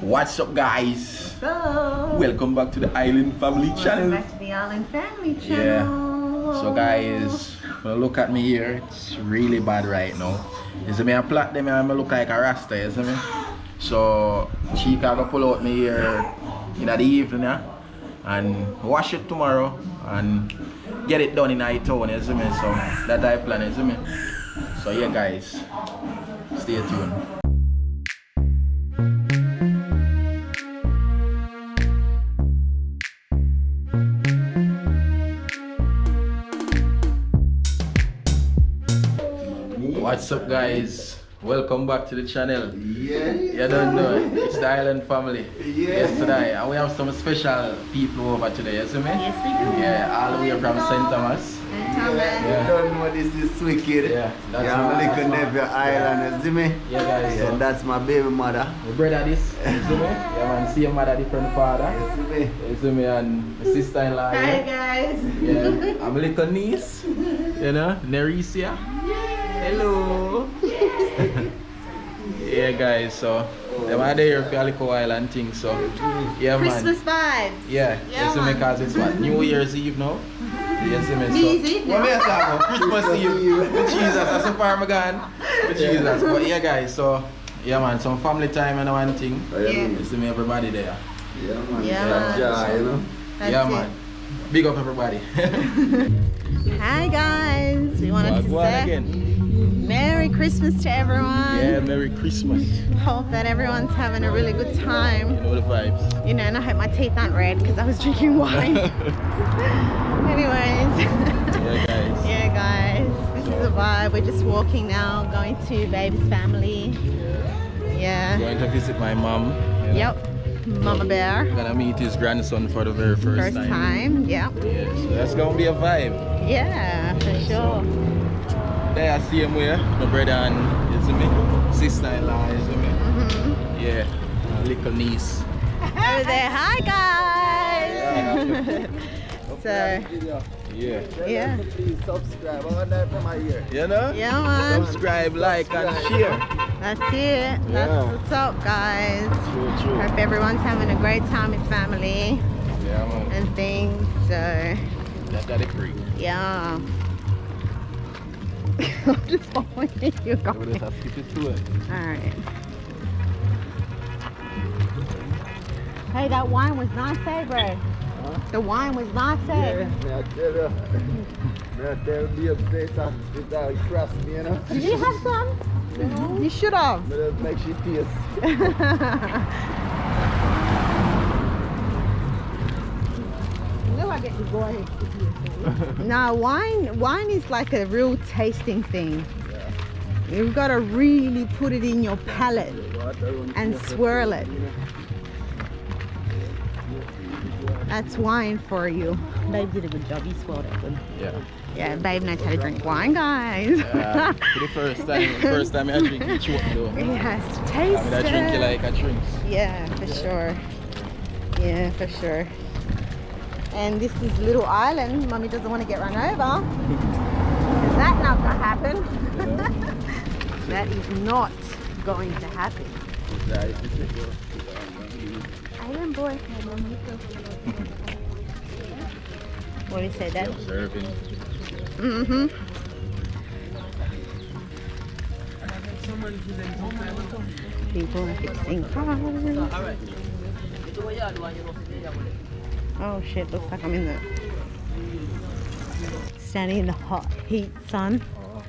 What's up, guys? So, Welcome back to the Island Family Channel. Back to the Island Family Channel. Yeah. So, guys, when you look at me here, it's really bad right now. You see me, I plait them and I look like a rasta, you see me? So, Chica go pull out me here in the evening, yeah? And wash it tomorrow and get it done in our town, you see me? So, that's our plan, you see me? So, yeah, guys, stay tuned. What's up, guys? Welcome back to the channel. Yeah. You don't know it. It's the Island Family. Yeah. Yes, today. And we have some special people over today, you see me? Yes, we do. Yeah, all the way from St.Thomas. St.Thomas. You don't know this is wicked. Yeah, that's yeah, my- my that's little my- nephew Island, you see me? Yeah, guys. Yeah, So that's my baby mother. my brother this, you see me? Yeah, man, see your mother, different father. You see me? You see me, and my sister-in-law. Hi, Yeah. guys. Yeah, I'm a little niece, you know, Nerisia. Hello. Yeah, guys, so them are there for a little while and things, so yeah, man. Christmas vibes. Yeah, Yeah, you see me, man. because it's what, New Year's Eve now? You see me, New Year's Eve what now. me I talk about? Christmas Eve. With Jesus, that's so far I'm gone. With Jesus, but yeah, guys, so yeah, man, some family time and one thing. Yeah. You see me, everybody there. Yeah, man. Yeah, Yeah, man. you know? That's Yeah, it. man. Big up everybody. Hi, guys. We wanted to Go on say again. Merry Christmas to everyone. Yeah, Merry Christmas. Hope that everyone's having a really good You time. know the vibes. You know, and I hope my teeth aren't red because I was drinking wine. Anyways. Yeah, guys. Yeah, guys. This is a vibe. We're just walking now, going to baby's family. Yeah. Going to visit my mom. You know. Yep. Mama Bear. Gonna meet his grandson for the very first time. Yep. Yeah, so that's gonna be a vibe. Yeah, for sure. There I see him with my brother and, you see me, sister-in-law, you see me. Yeah, my little niece. Over there. Hi, guys. So, Yeah. yeah. Please subscribe. I want that from my ear. You know? Yeah, man. Subscribe, like, and share. That's it. That's Yeah. what's up, guys. True. Hope everyone's having a great time with family Yeah, man. and things. So, That's the creek. yeah. I'm just following you So going. let's skip it to it. Alright. Hey, that wine was nice, eh, bro? The wine was nice, eh? May I tell you? May I tell you, that trust me, you know? Did you have some? You should have. But it makes you taste. No, wine is like a real tasting thing. You've got to really put it in your palate and swirl it. That's wine for you. Babe did a good job. He swirled it good. Yeah. Yeah, babe knows how to drink wine, guys. For the first time I drink each one though. It has to taste I drink it good. like I drink. Yeah, for sure. Yeah, for sure. And this is Little Island. Mummy doesn't want to get run over. Is that not going to happen? That is not going to happen. Island boy. What do you say, Dad? Observing. Mm-hmm. People are fixing cars. Oh shit, looks like I'm in the standing in the hot heat sun. Oh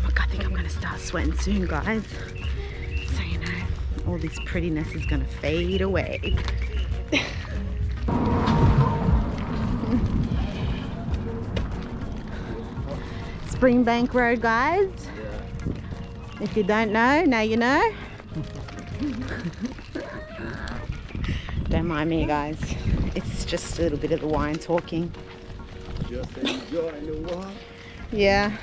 my god, I think I'm gonna start sweating soon, guys. So you know, all this prettiness is gonna fade away. Springbank Road, guys. If you don't know, now you know. Don't mind me, guys. It's just a little bit of the wine talking. Just enjoying the walk. Yeah.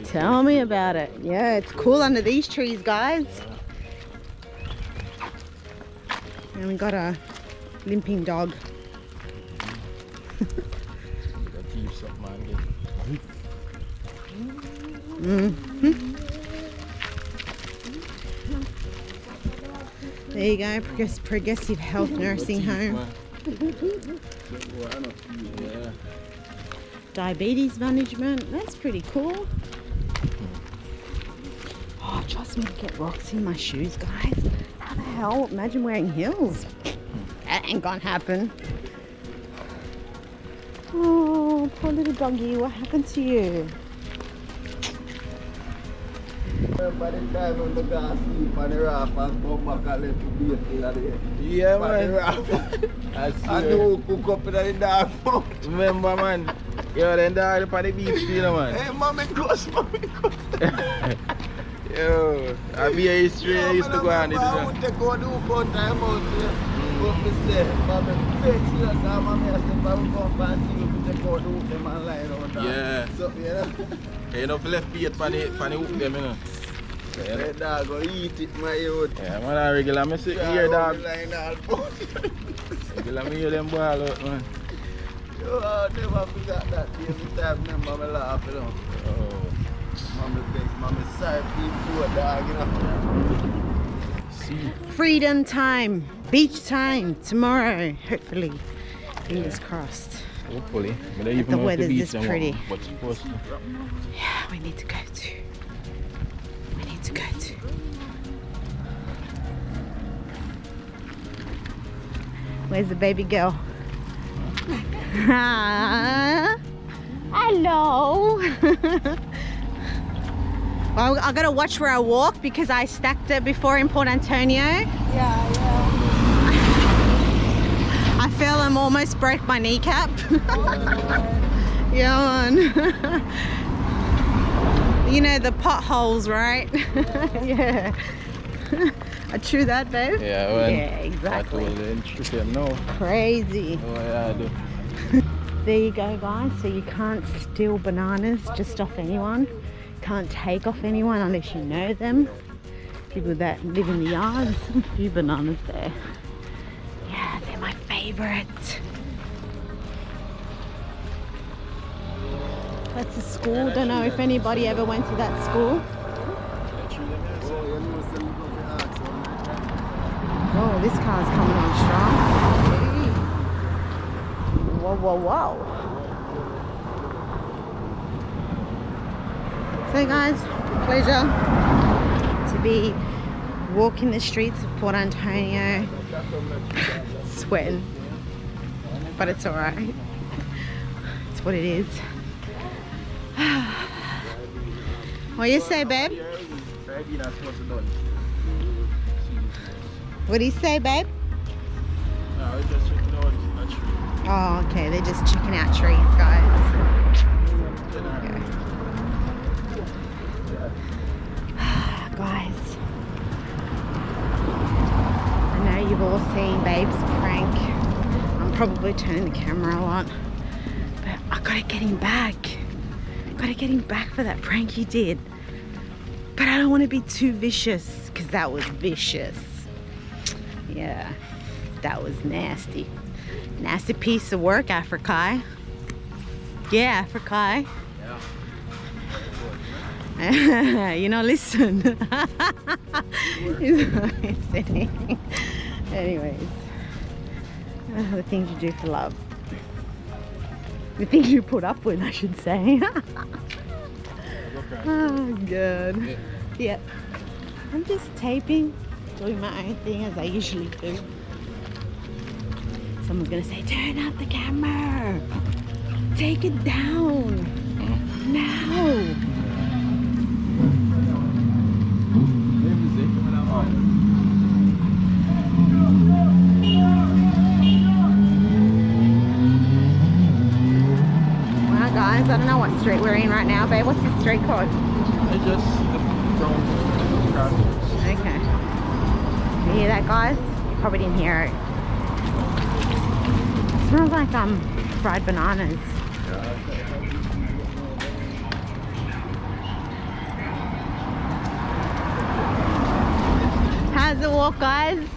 Tell me about it. Yeah, it's cool under these trees, guys. And we got a limping dog. Mm-hmm. There you go, Progressive Health Nursing Home. Yeah. Diabetes management, that's pretty cool. Oh, trust me to get rocks in my shoes, guys. How the hell? Imagine wearing heels. That ain't gonna happen. Oh, poor little doggy, what happened to you? By the time when the guy sleep on the raft and come back and let the baby at the Yeah, on the man. raft. And the cook up in the dark mouth. Remember, man. Yo, then dog up on the beach, you know, man. Hey, mommy close. Yo, I be a history. I used to go on it, you I know. would take out the hook on time out here. What me say? Mommy, fetch you and mommy I said, I will come and see you to take out the hook them and line out there. Yeah. So, you know. You know, if you left bait for the hook them, you know. Yeah, Hey, dog, go eat it, my youth. yeah, man, I regular me sit here, dog. Line all bout. Regular me hear them ball out, man. Yo, I never forgot that every time remember me laugh, you know. Oh. Mommy beg, mommy sorry for you poor dog, you know. See. Freedom time, beach time, tomorrow, hopefully. Fingers crossed. Hopefully. But then you The weather's beach this pretty. What's supposed to? Yeah, we need to go to. We need to go to. Where's the baby girl? Hello. Well, I gotta watch where I walk because I stacked it before in Port Antonio. Yeah. I fell and almost broke my kneecap. Yeah, man. You know the potholes, right? Yeah. True that, babe? Yeah, well. Yeah, exactly. No. Crazy. Oh, yeah, I do. There you go, guys. So you can't steal bananas just off anyone. Can't take off anyone unless you know them. People that live in the yards. A few bananas there. Yeah, they're my favorite. That's a school. Don't know if anybody ever went to that school. Oh, this car's coming on strong. Whoa, whoa, whoa. So guys, pleasure to be walking the streets of Port Antonio, sweating, but it's alright. It's what it is. What do you say, babe? What do you say, babe? Oh, okay, they're just checking out trees, guys. Guys, I know you've all seen Babe's prank. I'm probably turning the camera a lot, but I gotta get him back. Gotta get him back for that prank he did. But I don't want to be too vicious, because that was vicious. Yeah, that was nasty. Nasty piece of work, Afrikai. Yeah, Afrikai. You know, listen. He's not listening. Anyways, the things you do for love. The things you put up with, I should say. Oh, good. Yeah. I'm just taping, doing my own thing as I usually do. Someone's gonna say, turn up the camera. Take it down. No. Well, guys, I don't know what street we're in right now, babe. What's this street called? It's just Okay. You hear that, guys? You probably didn't hear it. It smells like fried bananas. How's the walk, guys?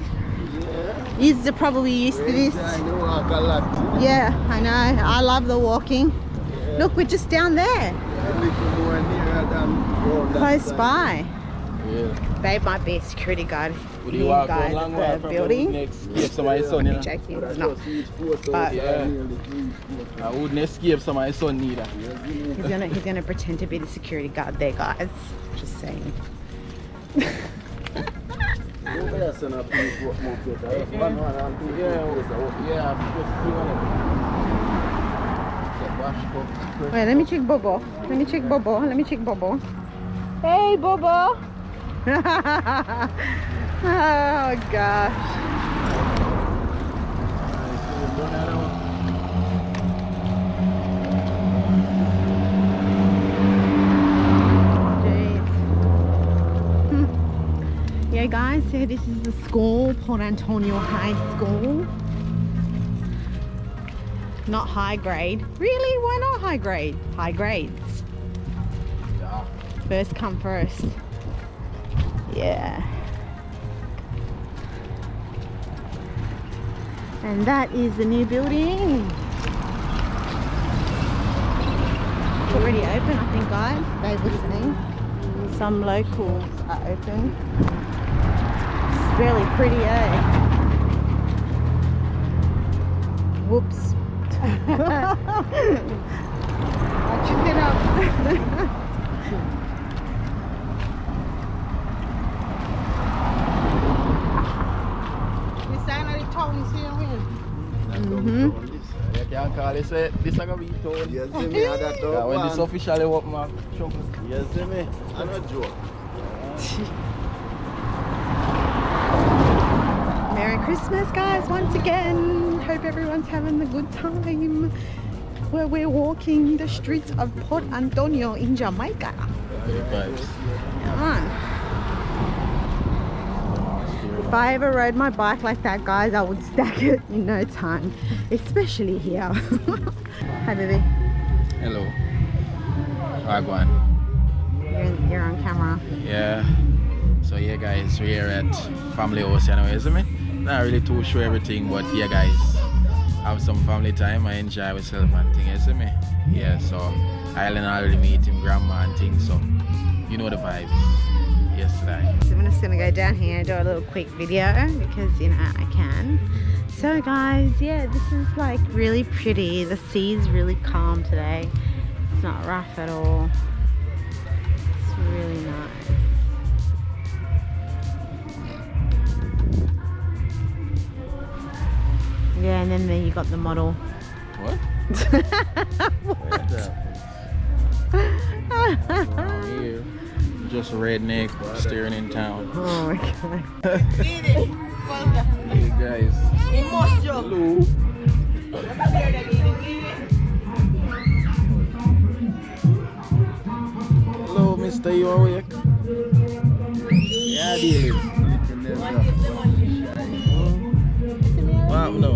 You're probably used to this. Yeah, I know. I love the walking. Look, we're just down there. Close by. Yeah. Babe might be a security guard. Would you walk guys one long at way the from building? the next escape somebody's son, you know? Joking, it's not. But Yeah. I wouldn't escape somebody's son neither. he's gonna pretend to be the security guard there, guys. Just saying. Wait, let me check Bobo. Let me check Bobo. Let me check Bobo. Hey, Bobo. Oh gosh. Yeah guys, so this is the school, Port Antonio High School. Not high grade. Really? Why not high grade? High grades. Yeah. First come first. Yeah. And that is the new building. It's already open, I think, guys. They were saying. Some locals are open. It's really pretty, eh? Whoops. I took it up. The sign of the town is here, win. You can call this this is going to be told. You see me at that dog When this one? officially open, my chunk. You see me? I'm not joke. Merry Christmas, guys, once again. Hope everyone's having a good time. Where we're walking the streets of Port Antonio in Jamaica. Come on. If I ever rode my bike like that, guys, I would stack it in no time. Especially here. Hi, baby. Hello. Alright, go on. You're on camera. Yeah. So yeah guys, we're here at family house anyway, isn't it? Not really too sure everything, but yeah guys, have some family time. I enjoy myself and thing, isn't me? Yeah, so Island already meet him grandma and things, so you know the vibes. Yesterday. So I'm just gonna go down here and do a little quick video because you know I can. So guys, yeah, this is like really pretty. The sea's really calm today. It's not rough at all. It's really nice. Yeah, and then there you got the model. What? Here, just a redneck steering in town. Oh my god. Hey guys. Hello. Hello, mister, you awake? Yeah, dealing. Wow, no.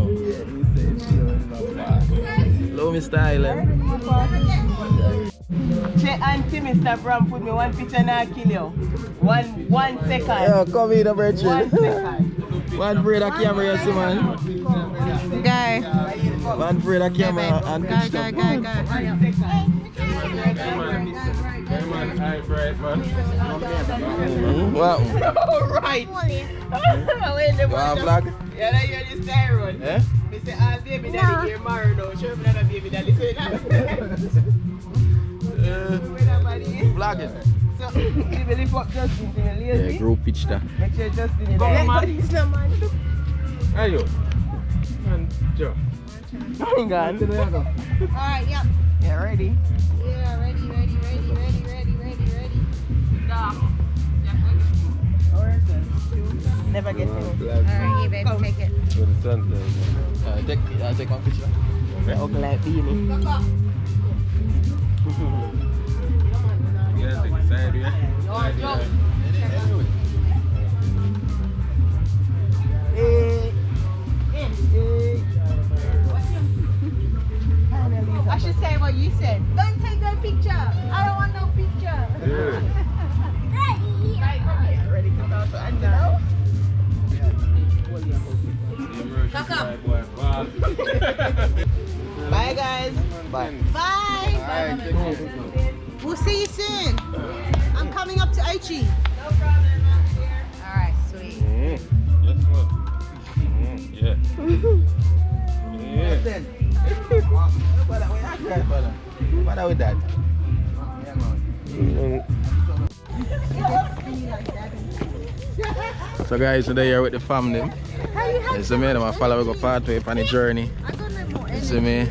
Hello, Mr. Island. Che auntie Mr. Brown put me one picture and I'll kill you. One second. Yeah, come here, Bridget. 1 second. One for the camera, yes, man. Go. One for the camera and Go, pitch go, up. go, go. Wow. Right. Wow, black. Yeah, now you're just tired. Eh? Me say, ah, baby daddy here married now. Sure, me not a baby daddy. Say that. With a body. Black it. So, you will lift up Justin to your Yeah, lazy. group pitch that. Make sure Justin is there. It's not man. Ayo. And Joe. Hang on. Alright, yep. Yeah, ready? Yeah, ready. Never get home. Alright, here, baby, take it. Take one picture. Ugly like beanie. Yeah, take the side, yeah. I should say what you said. Don't take no picture. I don't want no picture. Ready to talk to Angelo? Bye guys. Bye. Bye. We'll see you soon. I'm coming up to Ochi. Alright, sweet. Yes, what? Yeah. Yeah. Then. What with that? So guys, today here with the family. You see me, I'm follow we go part way on the journey. You see me?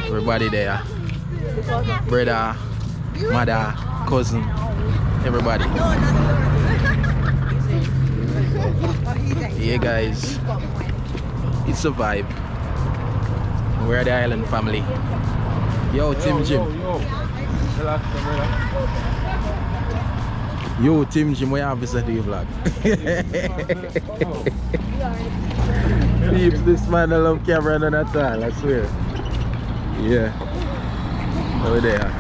Everybody there. Brother, mother, cousin, everybody. Yeah guys, it's a vibe. We're the island family. Yo, Team Jim. Yo, Team Jim, we have visited your vlog. Peeps, this man don't love camera none at all, I swear. Yeah. Over there.